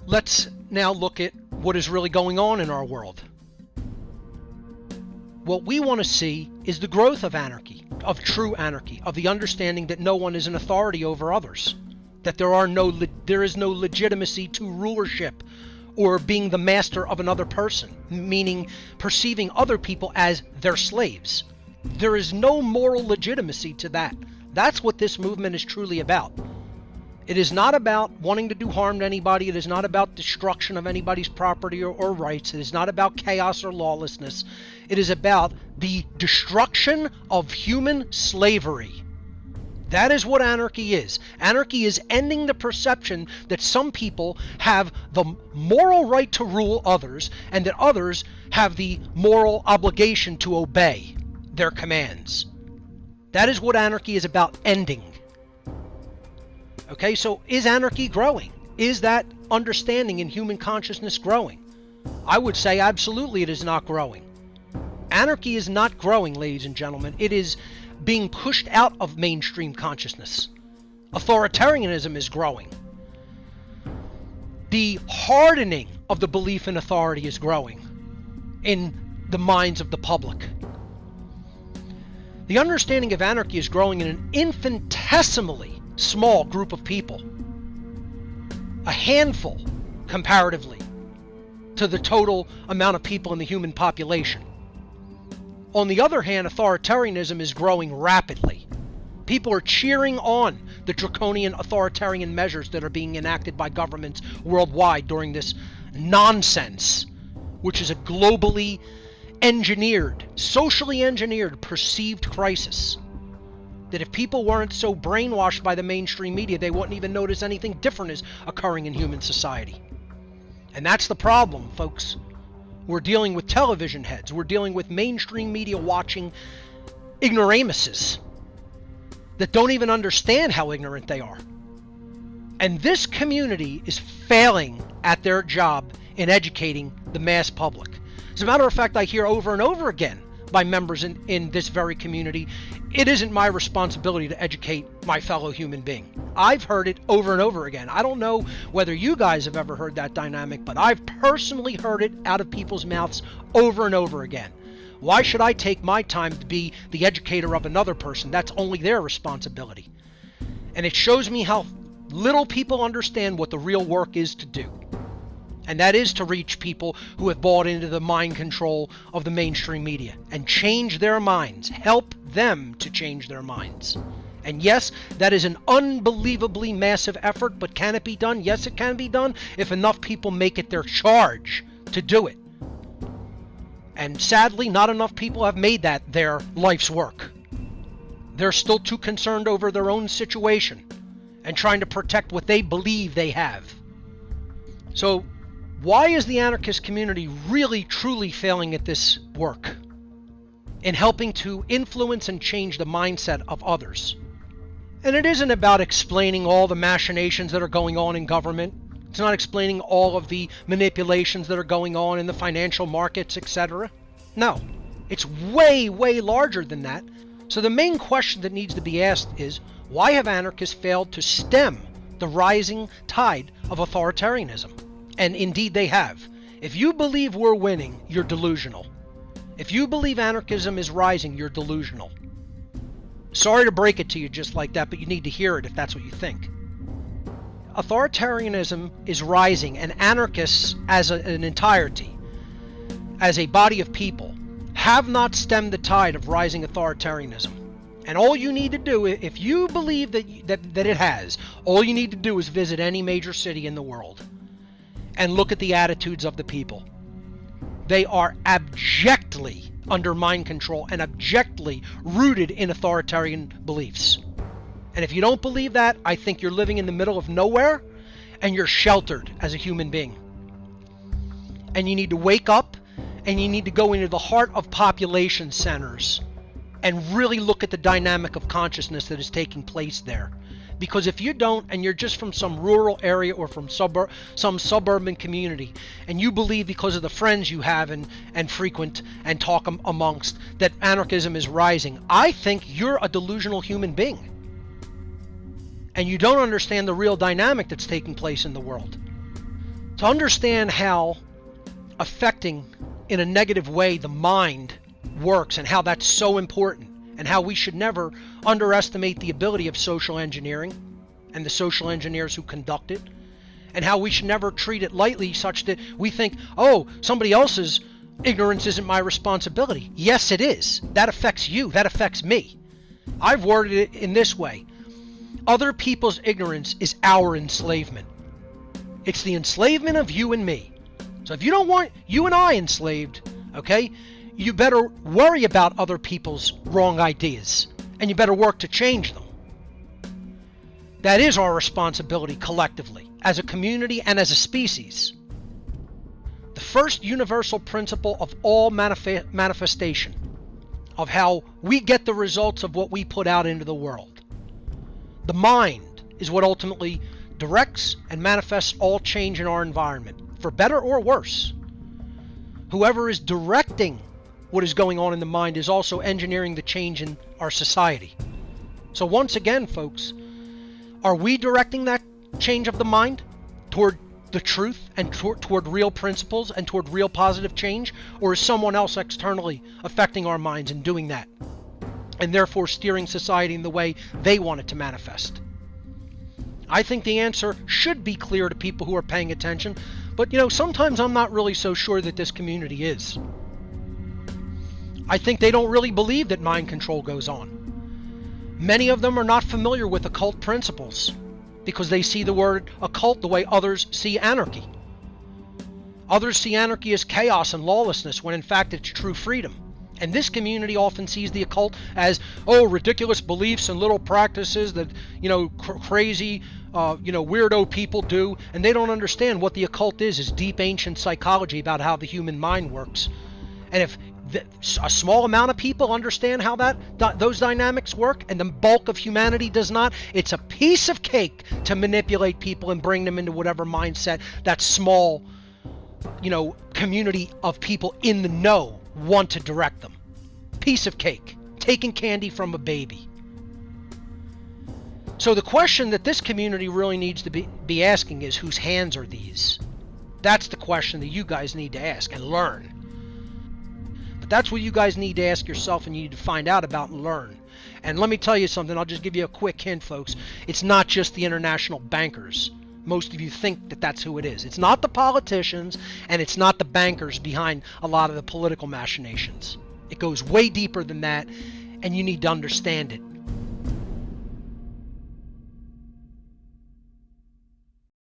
Let's now look at what is really going on in our world. What we want to see is the growth of anarchy, of true anarchy, of the understanding that no one is an authority over others, that there is no legitimacy to rulership or being the master of another person, meaning perceiving other people as their slaves. There is no moral legitimacy to that. That's what this movement is truly about. It is not about wanting to do harm to anybody. It is not about destruction of anybody's property or rights. It is not about chaos or lawlessness. It is about the destruction of human slavery. That is what anarchy is. Anarchy is ending the perception that some people have the moral right to rule others and that others have the moral obligation to obey their commands. That is what anarchy is about ending. Okay, so is anarchy growing? Is that understanding in human consciousness growing? I would say absolutely it is not growing. Anarchy is not growing, ladies and gentlemen. It is being pushed out of mainstream consciousness. Authoritarianism is growing. The hardening of the belief in authority is growing in the minds of the public. The understanding of anarchy is growing in an infinitesimally small group of people, a handful comparatively to the total amount of people in the human population. On the other hand, authoritarianism is growing rapidly. People are cheering on the draconian authoritarian measures that are being enacted by governments worldwide during this nonsense, which is a globally engineered, socially engineered, perceived crisis. That if people weren't so brainwashed by the mainstream media, they wouldn't even notice anything different is occurring in human society. And that's the problem, folks. We're dealing with television heads. We're dealing with mainstream media watching ignoramuses that don't even understand how ignorant they are. And this community is failing at their job in educating the mass public. As a matter of fact, I hear over and over again by members in this very community, it isn't my responsibility to educate my fellow human being. I've heard it over and over again. I don't know whether you guys have ever heard that dynamic, but I've personally heard it out of people's mouths over and over again. Why should I take my time to be the educator of another person? That's only their responsibility. And it shows me how little people understand what the real work is to do. And that is to reach people who have bought into the mind control of the mainstream media and change their minds, help them to change their minds. And yes, that is an unbelievably massive effort, but can it be done? Yes, it can be done if enough people make it their charge to do it. And sadly, not enough people have made that their life's work. They're still too concerned over their own situation and trying to protect what they believe they have. So, why is the anarchist community really truly failing at this work in helping to influence and change the mindset of others? And it isn't about explaining all the machinations that are going on in government. It's not explaining all of the manipulations that are going on in the financial markets, etc. No, it's way, way larger than that. So the main question that needs to be asked is, why have anarchists failed to stem the rising tide of authoritarianism? And indeed they have. If you believe we're winning, you're delusional. If you believe anarchism is rising, you're delusional. Sorry to break it to you just like that, but you need to hear it if that's what you think. Authoritarianism is rising, and anarchists as an entirety, as a body of people, have not stemmed the tide of rising authoritarianism. And all you need to do, if you believe that it has, all you need to do is visit any major city in the world and look at the attitudes of the people. They are abjectly under mind control and abjectly rooted in authoritarian beliefs. And if you don't believe that, I think you're living in the middle of nowhere and you're sheltered as a human being. And you need to wake up and you need to go into the heart of population centers and really look at the dynamic of consciousness that is taking place there. Because if you don't, and you're just from some rural area or from some suburban community, and you believe because of the friends you have and frequent and talk amongst that anarchism is rising, I think you're a delusional human being. And you don't understand the real dynamic that's taking place in the world. To understand how affecting in a negative way the mind works and how that's so important, and how we should never underestimate the ability of social engineering and the social engineers who conduct it, and how we should never treat it lightly such that we think, oh, somebody else's ignorance isn't my responsibility. Yes, it is. That affects you. That affects me. I've worded it in this way. Other people's ignorance is our enslavement. It's the enslavement of you and me. So if you don't want you and I enslaved, okay, you better worry about other people's wrong ideas, and you better work to change them. That is our responsibility collectively, as a community and as a species. The first universal principle of all manifestation, of how we get the results of what we put out into the world. The mind is what ultimately directs and manifests all change in our environment, for better or worse. Whoever is directing what is going on in the mind is also engineering the change in our society. So once again, folks, are we directing that change of the mind toward the truth and toward real principles and toward real positive change? Or is someone else externally affecting our minds and doing that, and therefore steering society in the way they want it to manifest? I think the answer should be clear to people who are paying attention, but sometimes I'm not really so sure that this community is. I think they don't really believe that mind control goes on. Many of them are not familiar with occult principles because they see the word occult the way others see anarchy. Others see anarchy as chaos and lawlessness when in fact it's true freedom. And this community often sees the occult as, ridiculous beliefs and little practices that, crazy, weirdo people do. And they don't understand what the occult is deep ancient psychology about how the human mind works. And if a small amount of people understand how those dynamics work, and the bulk of humanity does not, it's a piece of cake to manipulate people and bring them into whatever mindset that small, community of people in the know want to direct them. Piece of cake. Taking candy from a baby. So the question that this community really needs to be asking is, whose hands are these? That's the question that you guys need to ask and learn. But that's what you guys need to ask yourself, and you need to find out about and learn. And let me tell you something, I'll just give you a quick hint, folks. It's not just the international bankers. Most of you think that that's who it is. It's not the politicians, and it's not the bankers behind a lot of the political machinations. It goes way deeper than that, and you need to understand it.